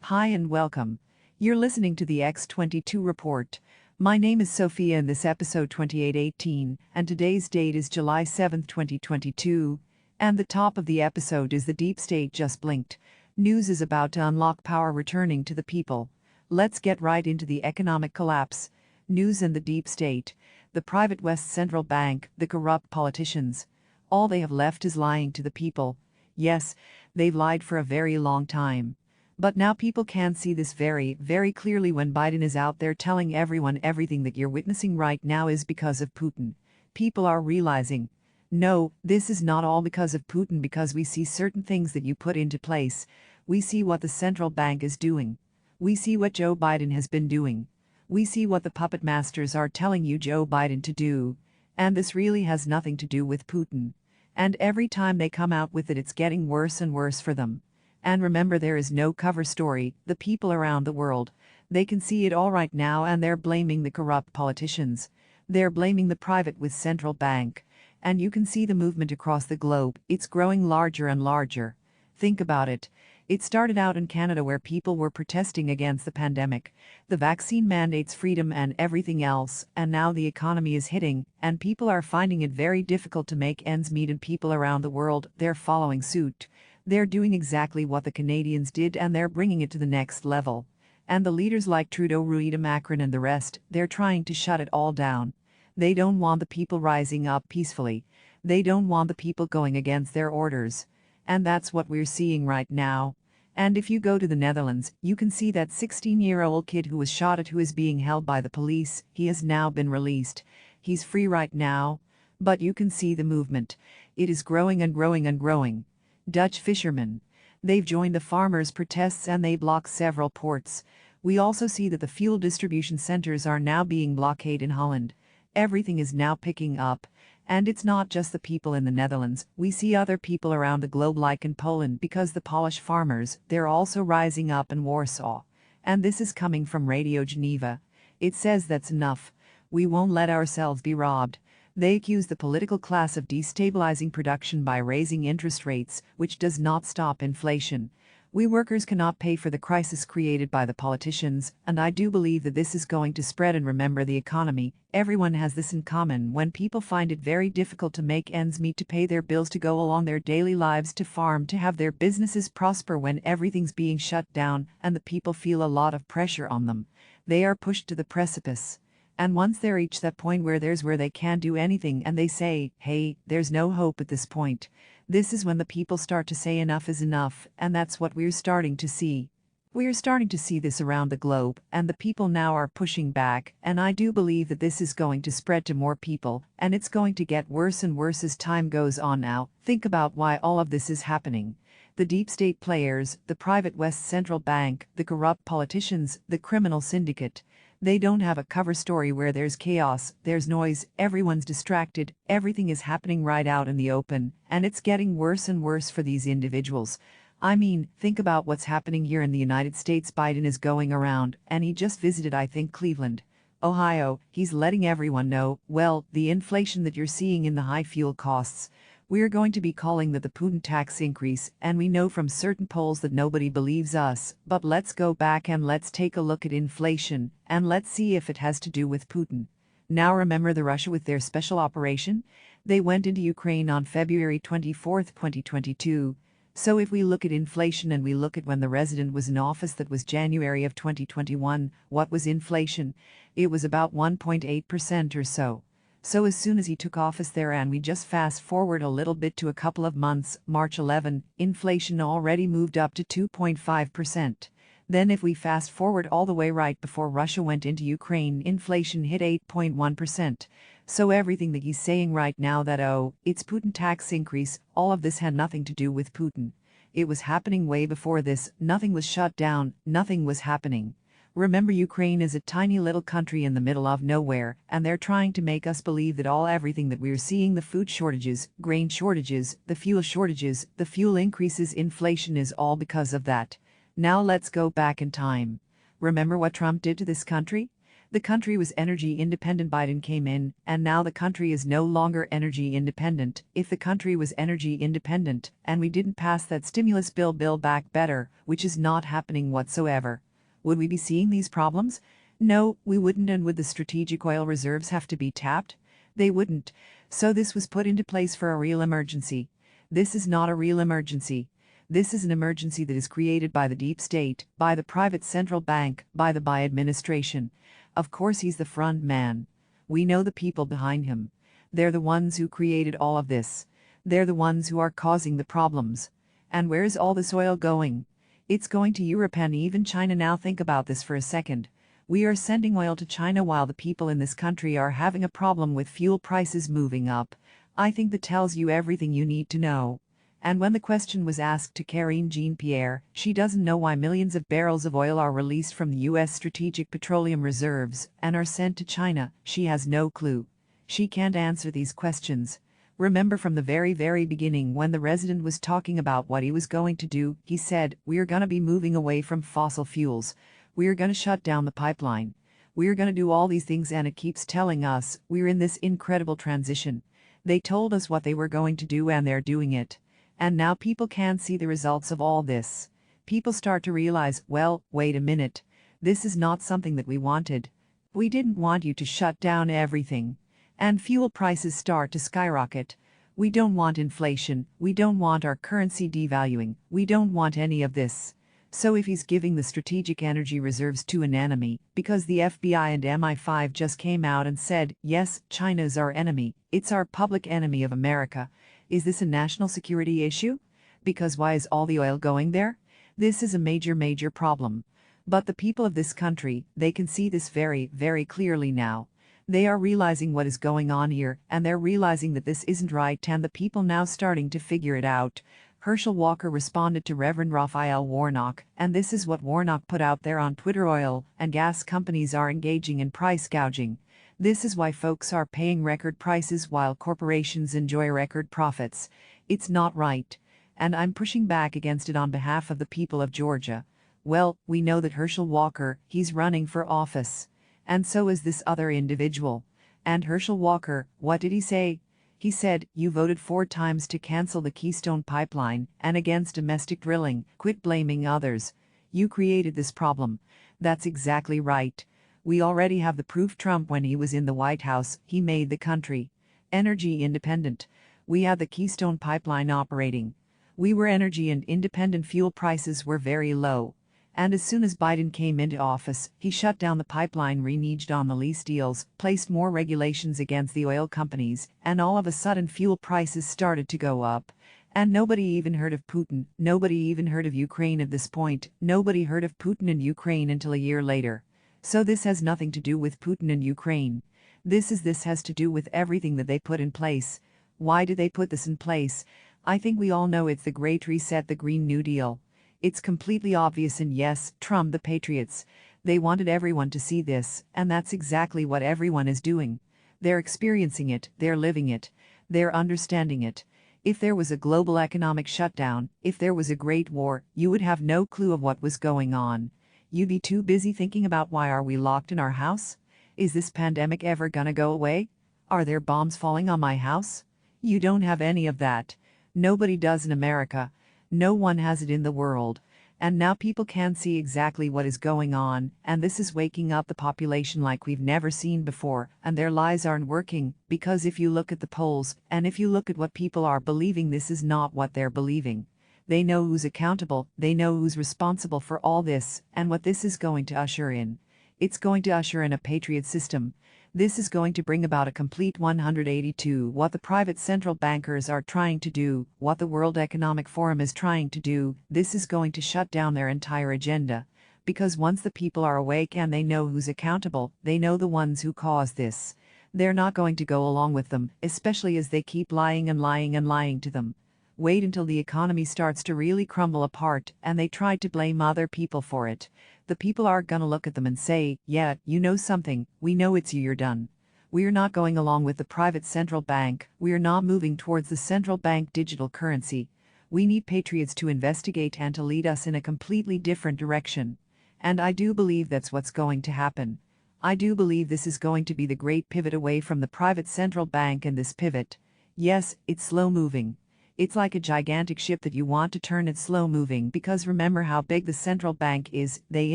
Hi and welcome. You're listening to the X22 report. My name is Sophia and this episode 2818, and today's date is July 7, 2022. And the top of the episode is the deep state just blinked. News is about to unlock power returning to the people. Let's get right into the economic collapse. News and the deep state. The private West Central Bank, the corrupt politicians. All they have left is lying to the people. Yes, they've lied for a very long time. But now people can see this very, very clearly when Biden is out there telling everyone everything that you're witnessing right now is because of Putin. People are realizing, no, this is not all because of Putin, because we see certain things that you put into place. We see what the central bank is doing. We see what Joe Biden has been doing. We see what the puppet masters are telling you Joe Biden to do. And this really has nothing to do with Putin. And every time they come out with it, it's getting worse and worse for them. And remember, there is no cover story. The people around the world, they can see it all right now, and they're blaming the corrupt politicians. They're blaming the private with central bank. And you can see the movement across the globe. It's growing larger and larger. Think about it. It started out in Canada, where people were protesting against the pandemic, the vaccine mandates, freedom and everything else, and now the economy is hitting, and people are finding it very difficult to make ends meet, and people around the world, they're following suit. They're doing exactly what the Canadians did, and they're bringing it to the next level. And the leaders like Trudeau, Macron and the rest, they're trying to shut it all down. They don't want the people rising up peacefully. They don't want the people going against their orders. And that's what we're seeing right now. And if you go to the Netherlands, you can see that 16-year-old kid who was shot at, who is being held by the police. He has now been released. He's free right now. But you can see the movement. It is growing and growing and growing. Dutch fishermen. They've joined the farmers' protests and they block several ports. We also see that the fuel distribution centers are now being blockaded in Holland. Everything is now picking up. And it's not just the people in the Netherlands. We see other people around the globe, like in Poland, because the Polish farmers, they're also rising up in Warsaw. And this is coming from Radio Geneva. It says that's enough. We won't let ourselves be robbed. They accuse the political class of destabilizing production by raising interest rates, which does not stop inflation. We workers cannot pay for the crisis created by the politicians, and I do believe that this is going to spread. And remember, the economy, everyone has this in common. When people find it very difficult to make ends meet, to pay their bills, to go along their daily lives, to farm, to have their businesses prosper, when everything's being shut down and the people feel a lot of pressure on them, they are pushed to the precipice. And once they reach that point where they can't do anything, and they say, hey, there's no hope at this point. This is when the people start to say enough is enough, and that's what we're starting to see. We're starting to see this around the globe, and the people now are pushing back, and I do believe that this is going to spread to more people, and it's going to get worse and worse as time goes on. Now, think about why all of this is happening. The deep state players, the private West Central Bank, the corrupt politicians, the criminal syndicate. They don't have a cover story where there's chaos, there's noise, everyone's distracted, everything is happening right out in the open, and it's getting worse and worse for these individuals. I mean, think about what's happening here in the United States. Biden is going around, and he just visited, I think, Cleveland, Ohio. He's letting everyone know, well, the inflation that you're seeing in the high fuel costs, we're going to be calling that the Putin tax increase, and we know from certain polls that nobody believes us. But let's go back and let's take a look at inflation, and let's see if it has to do with Putin. Now remember the Russia with their special operation? They went into Ukraine on February 24, 2022. So if we look at inflation and we look at when the president was in office, that was January of 2021, what was inflation? It was about 1.8% or so. So as soon as he took office there, and we just fast forward a little bit to a couple of months, March 11, inflation already moved up to 2.5%. Then if we fast forward all the way right before Russia went into Ukraine, inflation hit 8.1%. So everything that he's saying right now that, oh, it's Putin tax increase, all of this had nothing to do with Putin. It was happening way before this. Nothing was shut down, nothing was happening. Remember, Ukraine is a tiny little country in the middle of nowhere, and they're trying to make us believe that everything that we're seeing, the food shortages, grain shortages, the fuel increases, inflation, is all because of that. Now let's go back in time. Remember what Trump did to this country? The country was energy independent. Biden came in, and now the country is no longer energy independent. If the country was energy independent, and we didn't pass that stimulus bill Build Back Better, which is not happening whatsoever, would we be seeing these problems? No, we wouldn't. And would the strategic oil reserves have to be tapped? They wouldn't. So this was put into place for a real emergency. This is not a real emergency. This is an emergency that is created by the deep state, by the private central bank, by the Biden administration. Of course he's the front man. We know the people behind him. They're the ones who created all of this. They're the ones who are causing the problems. And where's all this oil going? It's going to Europe and even China. Now think about this for a second. We are sending oil to China while the people in this country are having a problem with fuel prices moving up. I think that tells you everything you need to know. And when the question was asked to Karine Jean-Pierre, she doesn't know why millions of barrels of oil are released from the U.S. strategic petroleum reserves and are sent to China. She has no clue. She can't answer these questions. Remember from the very beginning when the resident was talking about what he was going to do, he said, "We're going to be moving away from fossil fuels. We're going to shut down the pipeline. We're going to do all these things," and it keeps telling us we're in this incredible transition. They told us what they were going to do and they're doing it. And now people can see the results of all this. People start to realize, well, wait a minute. This is not something that we wanted. We didn't want you to shut down everything. And fuel prices start to skyrocket. We don't want inflation. We don't want our currency devaluing. We don't want any of this. So if he's giving the strategic energy reserves to an enemy, because the FBI and MI5 just came out and said, yes, China's our enemy, it's our public enemy of America. Is this a national security issue? Because why is all the oil going there? This is a major problem. But the people of this country, they can see this very clearly now. They are realizing what is going on here, and they're realizing that this isn't right, and the people now starting to figure it out. Herschel Walker responded to Reverend Raphael Warnock, and this is what Warnock put out there on Twitter. Oil and gas companies are engaging in price gouging. This is why folks are paying record prices while corporations enjoy record profits. It's not right. And I'm pushing back against it on behalf of the people of Georgia. Well, we know that Herschel Walker, he's running for office. And so is this other individual. And Herschel Walker, what did he say? He said, "You voted 4 times to cancel the Keystone Pipeline and against domestic drilling. Quit blaming others. You created this problem." That's exactly right. We already have the proof. Trump, when he was in the White House, he made the country energy independent. We had the Keystone Pipeline operating. We were energy and independent. Fuel prices were very low. And as soon as Biden came into office, he shut down the pipeline, reneged on the lease deals, placed more regulations against the oil companies, and all of a sudden fuel prices started to go up. And nobody even heard of Putin. Nobody even heard of Ukraine at this point. Nobody heard of Putin and Ukraine until a year later. So this has nothing to do with Putin and Ukraine. This has to do with everything that they put in place. Why did they put this in place? I think we all know it's the Great Reset, the Green New Deal. It's completely obvious, and yes, Trump, the Patriots, they wanted everyone to see this, and that's exactly what everyone is doing. They're experiencing it, they're living it, they're understanding it. If there was a global economic shutdown, if there was a great war, you would have no clue of what was going on. You'd be too busy thinking about why are we locked in our house? Is this pandemic ever gonna go away? Are there bombs falling on my house? You don't have any of that. Nobody does in America. No one has it in the world. And now people can see exactly what is going on, and this is waking up the population like we've never seen before, and their lies aren't working, because if you look at the polls, and if you look at what people are believing, this is not what they're believing. They know who's accountable, they know who's responsible for all this, and what this is going to usher in. It's going to usher in a patriot system. This is going to bring about a complete 182. What the private central bankers are trying to do, what the World Economic Forum is trying to do, this is going to shut down their entire agenda. Because once the people are awake and they know who's accountable, they know the ones who caused this. They're not going to go along with them, especially as they keep lying and lying and lying to them. Wait until the economy starts to really crumble apart and they try to blame other people for it. The people are gonna look at them and say, yeah, you know something, we know it's you, you're done. We're not going along with the private central bank, we're not moving towards the central bank digital currency. We need patriots to investigate and to lead us in a completely different direction. And I do believe that's what's going to happen. I do believe this is going to be the great pivot away from the private central bank, and this pivot, yes, it's slow moving. It's like a gigantic ship that you want to turn. It's slow moving because remember how big the central bank is. They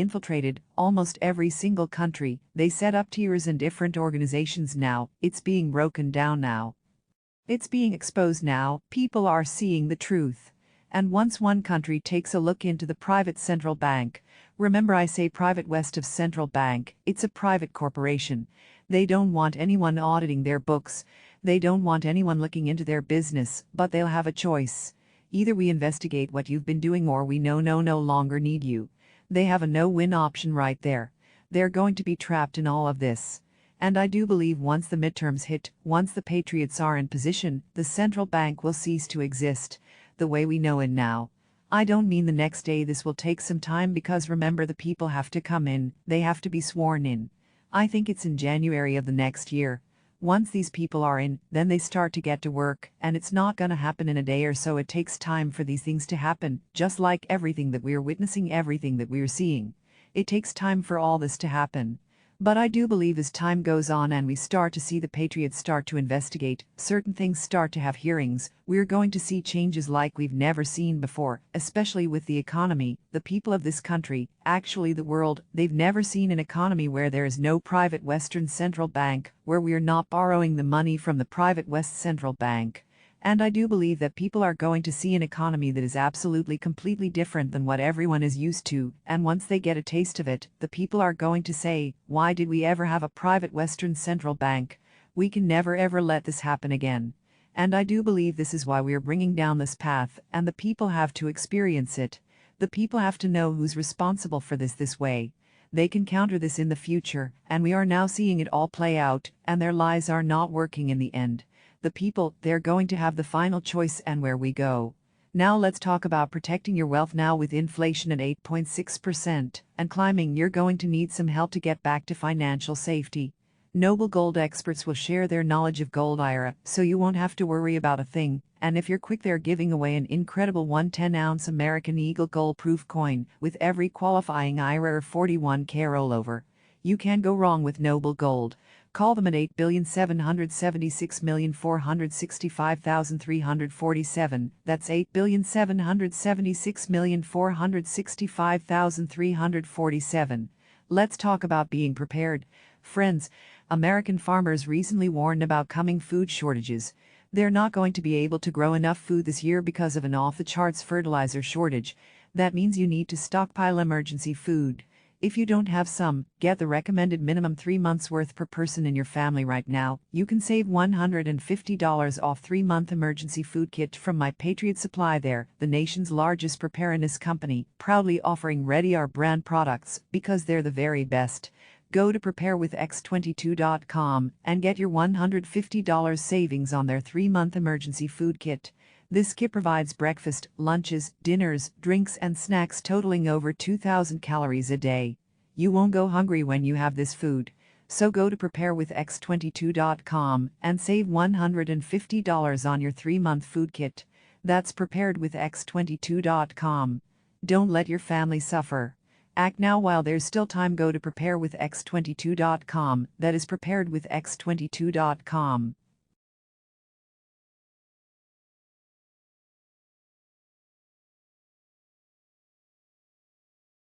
infiltrated almost every single country. They set up tiers and different organizations now. It's being broken down now. It's being exposed now. People are seeing the truth. And once one country takes a look into the private central bank, remember I say private west of central bank, it's a private corporation. They don't want anyone auditing their books. They don't want anyone looking into their business, but they'll have a choice. Either we investigate what you've been doing or we no longer need you. They have a no-win option right there. They're going to be trapped in all of this. And I do believe once the midterms hit, once the patriots are in position, the central bank will cease to exist the way we know it now. I don't mean the next day. This will take some time because remember the people have to come in, they have to be sworn in. I think it's in January of the next year. Once these people are in, then they start to get to work, and it's not gonna happen in a day or so. It takes time for these things to happen, just like everything that we're witnessing, everything that we're seeing. It takes time for all this to happen. But I do believe as time goes on and we start to see the patriots start to investigate, certain things start to have hearings, we're going to see changes like we've never seen before, especially with the economy. The people of this country, actually the world, they've never seen an economy where there is no private Western central bank, where we are not borrowing the money from the private West central bank. And I do believe that people are going to see an economy that is absolutely completely different than what everyone is used to, and once they get a taste of it, the people are going to say, why did we ever have a private Western central bank? We can never ever let this happen again. And I do believe this is why we are bringing down this path, and the people have to experience it. The people have to know who's responsible for this way. They can counter this in the future, and we are now seeing it all play out, and their lies are not working in the end. The people, they're going to have the final choice and where we go. Now let's talk about protecting your wealth. Now with inflation at 8.6% and climbing, you're going to need some help to get back to financial safety. Noble Gold experts will share their knowledge of gold IRA, so you won't have to worry about a thing. And if you're quick, they're giving away an incredible 110-ounce American Eagle gold proof coin with every qualifying IRA or 41K rollover. You can't go wrong with Noble Gold. Call them at 8,776,465,347. That's 8,776,465,347. Let's talk about being prepared. Friends, American farmers recently warned about coming food shortages. They're not going to be able to grow enough food this year because of an off-the-charts fertilizer shortage. That means you need to stockpile emergency food. If you don't have some, get the recommended minimum 3 months worth per person in your family right now. You can save $150 off 3-month emergency food kit from My Patriot Supply. There, the nation's largest preparedness company, proudly offering Ready Our brand products because they're the very best. Go to preparewithx22.com and get your $150 savings on their 3-month emergency food kit. This kit provides breakfast, lunches, dinners, drinks, and snacks totaling over 2,000 calories a day. You won't go hungry when you have this food. So go to preparewithx22.com and save $150 on your 3-month food kit. That's preparedwithx22.com. Don't let your family suffer. Act now while there's still time. Go to preparewithx22.com. That is preparedwithx22.com.